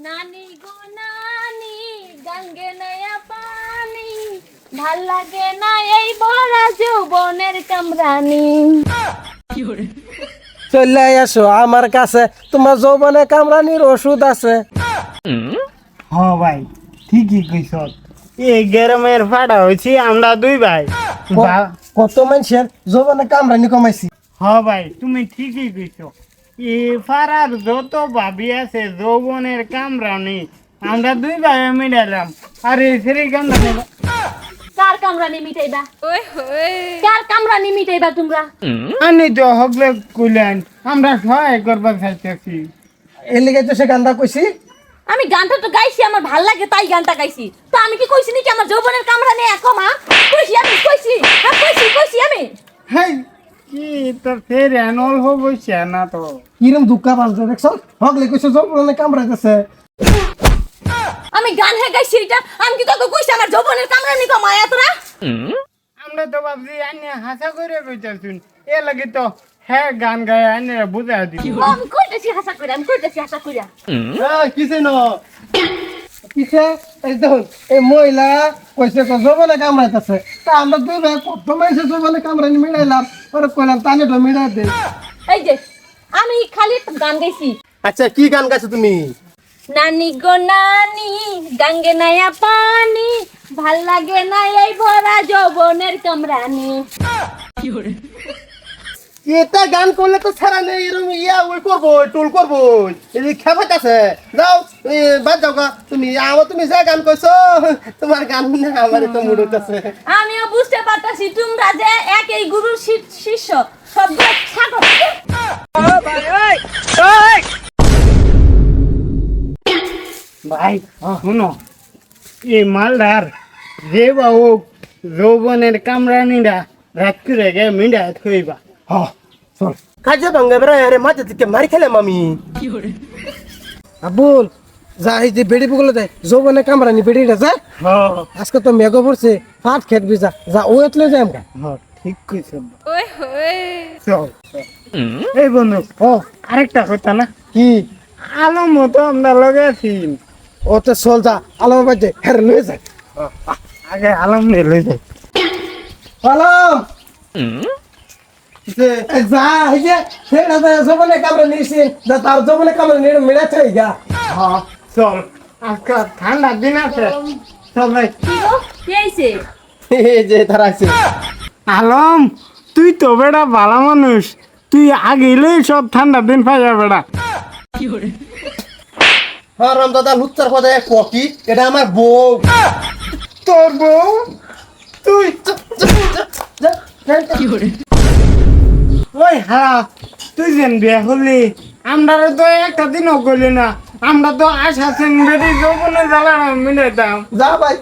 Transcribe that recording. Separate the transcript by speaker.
Speaker 1: নানি গো নানি গঙ্গে নয়া পানি ভাল লাগে না এই ভরা যৌবনের কামরানি।
Speaker 2: চলে আসো আমার কাছে, তোমার যৌবনে কামরানির ওষুধ আছে।
Speaker 3: হ ভাই ঠিকই কইছ। এই গরমের ফাটা হয়েছি আমরা দুই ভাই।
Speaker 2: কত মানুষের যৌবনে কামরানি কমাইছি।
Speaker 3: হ ভাই তুমি ঠিকই কইছ। এই ফারার যত ভাবি আছে যৌবনের কামরানি আমরা দুই ভাই মিলালাম। আর এই সেরি কামরানি
Speaker 1: কার কামরানি মিটাইবা? কার কামরানি মিটাইবা তোমরা?
Speaker 3: আনি তো হকলে কইলেন আমরা সহায় করবার চাইতেছি।
Speaker 2: এর লিগে তো সে গানটা কইছি।
Speaker 1: আমি গানটা তো গাইছি, আমার ভাল লাগে তাই গানটা গাইছি। তো আমি কি কইছি নাকি আমার যৌবনের কামরানি একমা? কইছি আমি, কইছি হ্যাঁ, কইছি আমি।
Speaker 3: হেই কি তো ফের এনল হইছে না তো।
Speaker 2: কিরম দুঃখা পালছে দেখছ, হগলে কইছে যৌবনে কামড়াইতেছে।
Speaker 1: আমি গান হে গাইছি এটা, আমি কি তোকে কইছি আমার যৌবনের কামরানি কমায় তোরা?
Speaker 3: আমরা তো ভাবছি আনি হাসা করে কইতাছুন এ লাগে তো হ্যাঁ গান গায় আনি বুঝা দিই।
Speaker 1: আমি কইতেছি হাসা কইরা, আমি কইতেছি হাসা কইরা।
Speaker 2: কিসে ন কিসে এই দেখুন, এই মহিলা কইছে যৌবনে কামড়াইতেছে। তা আমরা দুই ভাই কত মানুষের যৌবনে কামড়ানি মিলাইলাম, পরে কইলাম তানে তো মিলাই দে।
Speaker 1: এই যে আমি খালি একটা গান গাইছি,
Speaker 2: আচ্ছা কি গান গাইছো তুমি?
Speaker 1: নানি গো নানি গঙ্গে নয়া পানি ভাল লাগে না এই ভরা যৌবনের কামরানি।
Speaker 2: এটা গান করলে তো ছাড়া নেই, এরকম ওই করবো, টুল করবো, এই খেপাত আছে। যাও বাদ যাও গা, তুমি যা গান কইছো তোমার গান না আমার তো মুড হইতাছে।
Speaker 1: আমিও বুঝতে পারতাছি তোমরা যে একই গুরুর শিষ্য, সবগুলো ছাগল।
Speaker 3: ভাই শুনো এই মালদার যে বাবু যৌবনের কামরানিরা রাত করে গে মিডা থইবা।
Speaker 2: হ্যাঁ চল কাজে ভাঙ্গে বেড়া, আরে মাঝে থেকে মারি খেলাম আমি। আবুল যা, এই যে বেড়ি বগলে দেয় যৌবনে কামরানি বেড়িটা যা। আজকে তো মেঘ পড়ছে, ফাট খেত বিজা যা, ও এতলে যাই আমরা।
Speaker 3: ঠিক কইছ। চল এই বন্ধু ও আরেকটা কথা না
Speaker 2: কি?
Speaker 3: আলম তো আমরা লগে আছি।
Speaker 2: ও তো চল যা, আলম বাজে হের লয়ে যায়।
Speaker 3: আগে আলম নে লই যাই।
Speaker 2: আলম যা, এই যে সেটা যৌবনে কামরানি নিয়েছি, তার যৌবনে কামরানি মিলাতে গা।
Speaker 3: হ্যাঁ চল আজকে ঠান্ডা দিন আছে চল ভাই।
Speaker 1: কি গো কি হইছে?
Speaker 2: এই যে তারা আছে।
Speaker 3: আলম তুই তো বেড়া ভালো মানুষ, তুই আগে এলেই সব ঠান্ডা দিন পাইয়া বেড়া।
Speaker 2: হ্যাঁ রাম দাদা লুচ্চার কথা কি, এটা আমার বউ।
Speaker 3: তোর বউ? তুই ওই হ্যাঁ তুই যেন বিয়া করলি, আমরা তো একটা দিনও করলি না। আমরা তো আশা সেন বেড়ে যৌবনে জ্বালা মিলাইতাম।
Speaker 2: যা ভাই,